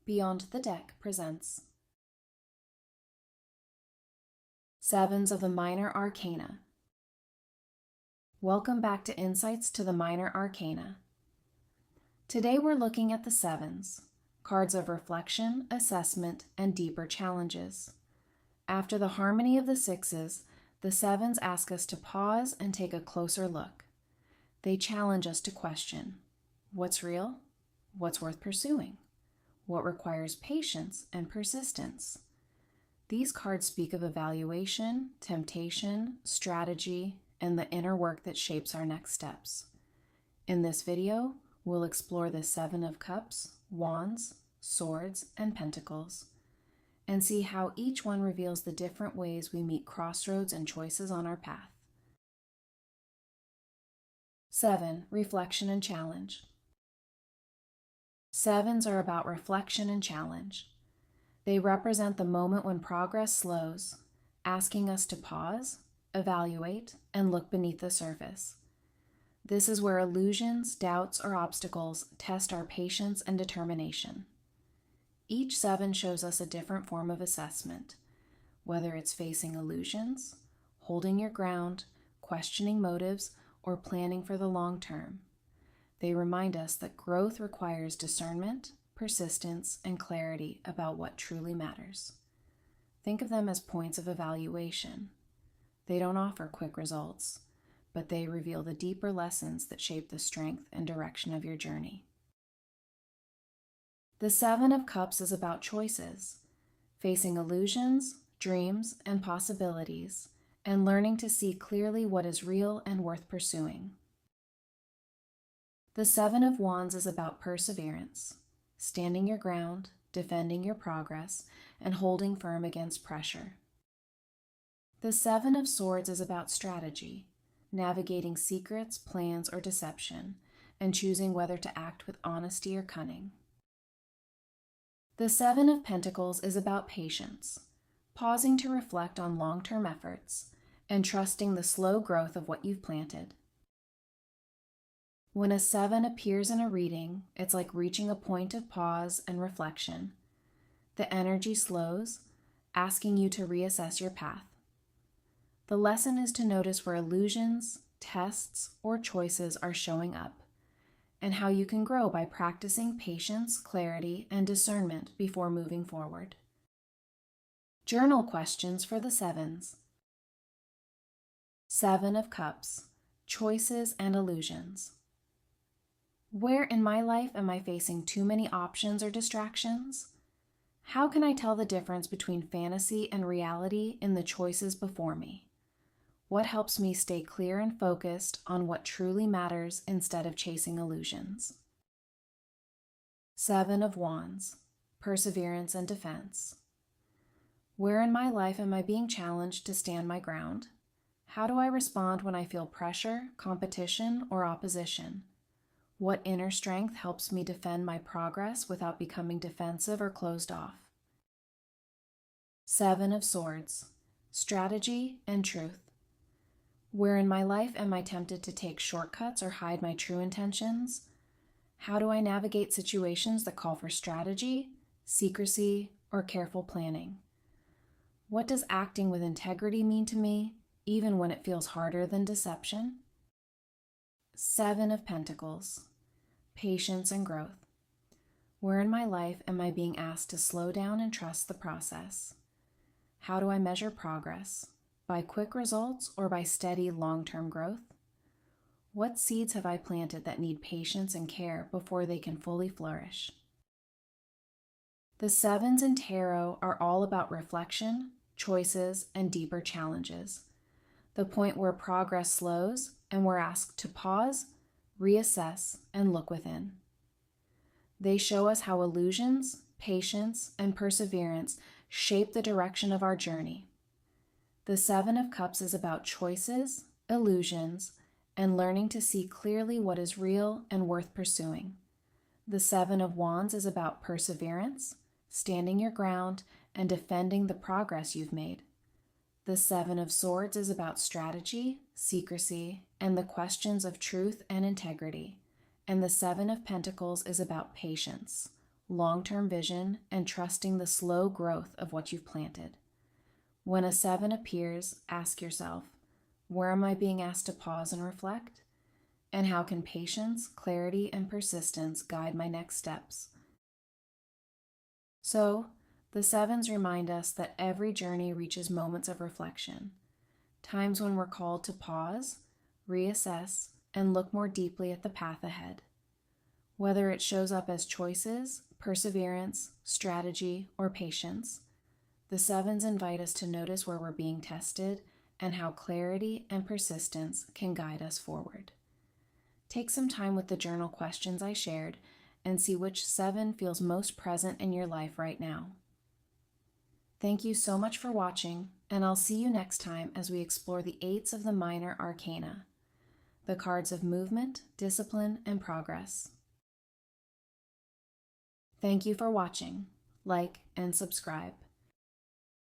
Beyond the Deck presents Sevens of the Minor Arcana. Welcome back to Insights to the Minor Arcana. Today we're looking at the Sevens, cards of reflection, assessment, and deeper challenges. After the harmony of the Sixes, the Sevens ask us to pause and take a closer look. They challenge us to question: what's real? What's worth pursuing? What requires patience and persistence? These cards speak of evaluation, temptation, strategy, and the inner work that shapes our next steps. In this video, we'll explore the Seven of Cups, Wands, Swords, and Pentacles, and see how each one reveals the different ways we meet crossroads and choices on our path. 7. Reflection and challenge. Sevens are about reflection and challenge. They represent the moment when progress slows, asking us to pause, evaluate, and look beneath the surface. This is where illusions, doubts, or obstacles test our patience and determination. Each seven shows us a different form of assessment, whether it's facing illusions, holding your ground, questioning motives, or planning for the long term. They remind us that growth requires discernment, persistence, and clarity about what truly matters. Think of them as points of evaluation. They don't offer quick results, but they reveal the deeper lessons that shape the strength and direction of your journey. The Seven of Cups is about choices, facing illusions, dreams, and possibilities, and learning to see clearly what is real and worth pursuing. The Seven of Wands is about perseverance, standing your ground, defending your progress, and holding firm against pressure. The Seven of Swords is about strategy, navigating secrets, plans, or deception, and choosing whether to act with honesty or cunning. The Seven of Pentacles is about patience, pausing to reflect on long-term efforts, and trusting the slow growth of what you've planted. When a seven appears in a reading, it's like reaching a point of pause and reflection. The energy slows, asking you to reassess your path. The lesson is to notice where illusions, tests, or choices are showing up, and how you can grow by practicing patience, clarity, and discernment before moving forward. Journal questions for the Sevens. Seven of Cups, choices and illusions. Where in my life am I facing too many options or distractions? How can I tell the difference between fantasy and reality in the choices before me? What helps me stay clear and focused on what truly matters instead of chasing illusions? Seven of Wands, perseverance and defense. Where in my life am I being challenged to stand my ground? How do I respond when I feel pressure, competition, or opposition? What inner strength helps me defend my progress without becoming defensive or closed off? Seven of Swords, strategy and truth. Where in my life am I tempted to take shortcuts or hide my true intentions? How do I navigate situations that call for strategy, secrecy, or careful planning? What does acting with integrity mean to me, even when it feels harder than deception? Seven of Pentacles, patience and growth. Where in my life am I being asked to slow down and trust the process? How do I measure progress? By quick results or by steady long-term growth? What seeds have I planted that need patience and care before they can fully flourish? The Sevens in Tarot are all about reflection, choices, and deeper challenges. The point where progress slows and we're asked to pause, reassess, and look within. They show us how illusions, patience, and perseverance shape the direction of our journey. The Seven of Cups is about choices, illusions, and learning to see clearly what is real and worth pursuing. The Seven of Wands is about perseverance, standing your ground, and defending the progress you've made. The Seven of Swords is about strategy, secrecy, and the questions of truth and integrity. And the Seven of Pentacles is about patience, long-term vision, and trusting the slow growth of what you've planted. When a 7 appears, ask yourself, where am I being asked to pause and reflect? And how can patience, clarity, and persistence guide my next steps? So, the 7s remind us that every journey reaches moments of reflection, times when we're called to pause, reassess, and look more deeply at the path ahead. Whether it shows up as choices, perseverance, strategy, or patience, the 7s invite us to notice where we're being tested and how clarity and persistence can guide us forward. Take some time with the journal questions I shared and see which 7 feels most present in your life right now. Thank you so much for watching, and I'll see you next time as we explore the 8s of the minor arcana, the cards of movement, discipline, and progress. Thank you for watching. Like and subscribe.